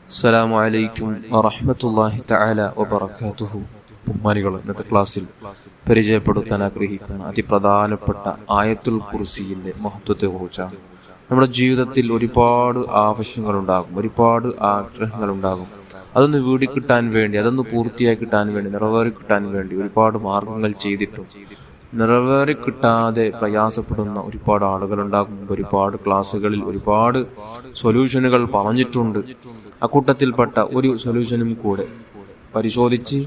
അസ്സലാമു അലൈക്കും വറഹ്മത്തുള്ളാഹി തആല വബറകാതുഹു. ബഹുമാനികളെ, ഇന്നത്തെ ക്ലാസ്സിൽ പരിചയപ്പെടുത്താൻ ആഗ്രഹിക്കുന്ന അതിപ്രധാനപ്പെട്ട ആയത്തുൽ കുർസിയുടെ മഹത്വത്തെക്കുറിച്ചാണ്. നമ്മുടെ ജീവിതത്തിൽ ഒരുപാട് ആവശ്യങ്ങളുണ്ടാകും, ഒരുപാട് ആഗ്രഹങ്ങളുണ്ടാകും. അതൊന്ന് വീടി കിട്ടാൻ വേണ്ടി, അതൊന്ന് പൂർത്തിയാക്കി കിട്ടാൻ വേണ്ടി, നിറവേറി കിട്ടാൻ വേണ്ടി ഒരുപാട് മാർഗങ്ങൾ ചെയ്തിട്ടും നിറവേറി കിട്ടാതെ പ്രയാസപ്പെടുന്ന ഒരുപാട് ആളുകളുണ്ടാകും. ഒരുപാട് ക്ലാസ്സുകളിൽ ഒരുപാട് സൊല്യൂഷനുകൾ പറഞ്ഞിട്ടുണ്ട്. അക്കൂട്ടത്തിൽപ്പെട്ട ഒരു സൊല്യൂഷനും കൂടെ പരിശോധിച്ച്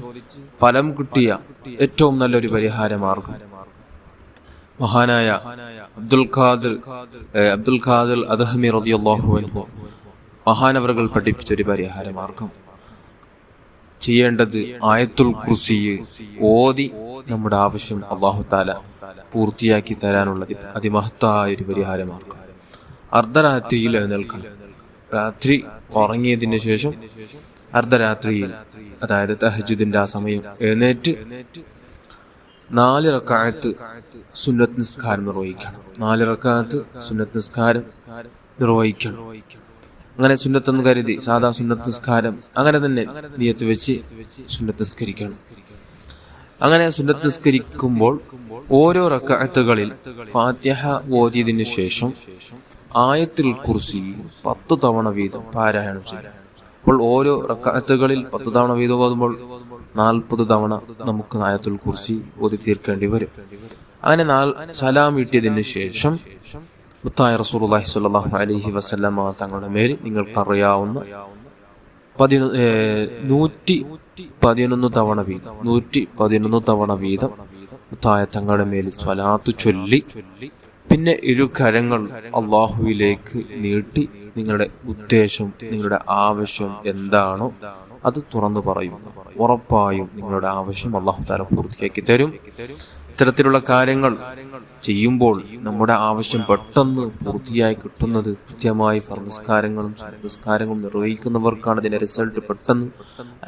ഫലം കിട്ടിയ ഏറ്റവും നല്ലൊരു പരിഹാര മാർഗം മഹാനായ അബ്ദുൽ ഖാദിർ അദ്ഹമി റളിയല്ലാഹു അൻഹു മഹാനവറുകൾ പഠിപ്പിച്ചൊരു പരിഹാര മാർഗം. ചെയ്യേണ്ടത് ആയത്തുൽ കുർസി ഓതി നമ്മുടെ ആവശ്യം അല്ലാഹു തആല പൂർത്തിയാക്കി തരാനുള്ള അതിമഹത്തായ ഒരു പരിഹാര മാർഗം. അർദ്ധരാത്രിയിൽ എഴുന്നേൽക്കണം. രാത്രി ഉറങ്ങിയതിന് ശേഷം അർദ്ധരാത്രിയിൽ, അതായത് തഹജ്ജുദിന്റെ ആ സമയം എഴുന്നേറ്റ് 4 റക്അത്ത് സുന്നത്ത് നിസ്കാരം നിർവഹിക്കണം. 4 റക്അത്ത് സുന്നത്ത് നിസ്കാരം നിർവഹിക്കണം. അങ്ങനെ സുന്നത്തെന്ന് കരുതി സാധാ സുന്നത്ത് നിസ്കാരം അങ്ങനെ തന്നെ നിയത്ത് വെച്ച് സുന്നത്ത് നിസ്കരിക്കണം. അങ്ങനെ സുന്നത്ത് നിസ്കരിക്കുമ്പോൾ ഓരോ റക്അത്തുകളിൽ ഫാത്തിഹ ഓതിയതിനു ശേഷം ആയത്തുൽ കുർസി 10 തവണ വീതം പാരായണം ചെയ്യണം. അപ്പോൾ ഓരോ റക്അത്തുകളിൽ 10 തവണ വീതം ഓതുമ്പോൾ 40 തവണ നമുക്ക് ആയത്തുൽ കുർസി ഓതി തീർക്കേണ്ടി വരും. അങ്ങനെ സലാം വീട്ടിയതിനു ശേഷം മുത്തായ റസൂലുള്ളാഹി സ്വല്ലല്ലാഹു അലൈഹി വസല്ലമ തങ്ങളുടെ മേൽ നിങ്ങൾക്കറിയാവുന്ന 111 തവണ വീതം 111 തവണ വീതം മുത്തായ തങ്ങളുടെ മേൽ സ്വലാത്ത് ചൊല്ലി, പിന്നെ 2 കരങ്ങൾ അള്ളാഹുവിലേക്ക് നീട്ടി നിങ്ങളുടെ ഉദ്ദേശം, നിങ്ങളുടെ ആവശ്യം എന്താണോ അത് തുറന്നു പറയുക. ഉറപ്പായും നിങ്ങളുടെ ആവശ്യം അല്ലാഹു തആല പൂർത്തിയാക്കി തരും. ഇത്തരത്തിലുള്ള കാര്യങ്ങൾ ചെയ്യുമ്പോൾ നമ്മുടെ ആവശ്യം പെട്ടെന്ന് പൂർത്തിയായി കിട്ടുന്നത് കൃത്യമായി ഫർനിസ്കാരങ്ങളും നിസ്കാരങ്ങളും നിർവഹിക്കുന്നവർക്കാണ് ഇതിന്റെ റിസൾട്ട് പെട്ടെന്ന്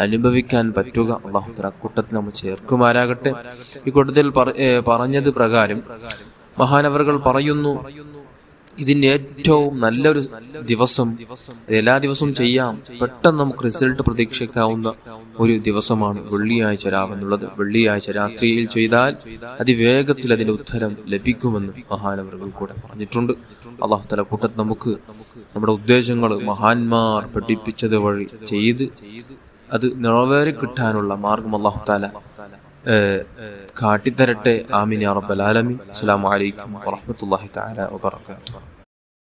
അനുഭവിക്കാൻ പറ്റുക. അല്ലാഹു തആല കൂട്ടത്തിൽ നമ്മൾ ചേർക്കുമാരാകട്ടെ. ഈ കൂട്ടത്തിൽ പറഞ്ഞത് പ്രകാരം മഹാനവറുകൾ പറയുന്നു, ഇതിന് ഏറ്റവും നല്ലൊരു ദിവസം, എല്ലാ ദിവസവും ചെയ്യാം, പെട്ടെന്ന് നമുക്ക് റിസൾട്ട് പ്രതീക്ഷിക്കാവുന്ന ഒരു ദിവസമാണ് വെള്ളിയാഴ്ച രാവെന്നുള്ളത്. വെള്ളിയാഴ്ച രാത്രിയിൽ ചെയ്താൽ അതിവേഗത്തിൽ അതിന്റെ ഉത്തരം ലഭിക്കുമെന്ന് മഹാനവറുകൾ കൂടെ പറഞ്ഞിട്ടുണ്ട്. അല്ലാഹു തആല കൂട്ടത്തിൽ നമുക്ക് നമ്മുടെ ഉദ്ദേശങ്ങൾ മഹാന്മാർ പഠിപ്പിച്ചത് വഴി ചെയ്ത് അത് നിറവേറി കിട്ടാനുള്ള മാർഗം അല്ലാഹു തആല കാട്ടിത്തരട്ടെ. ആമീൻ യാ റബ്ബൽ ആലമീൻ. അസ്സലാമു അലൈക്കും വറഹ്മത്തുള്ളാഹി തആല വബറകാതുഹു.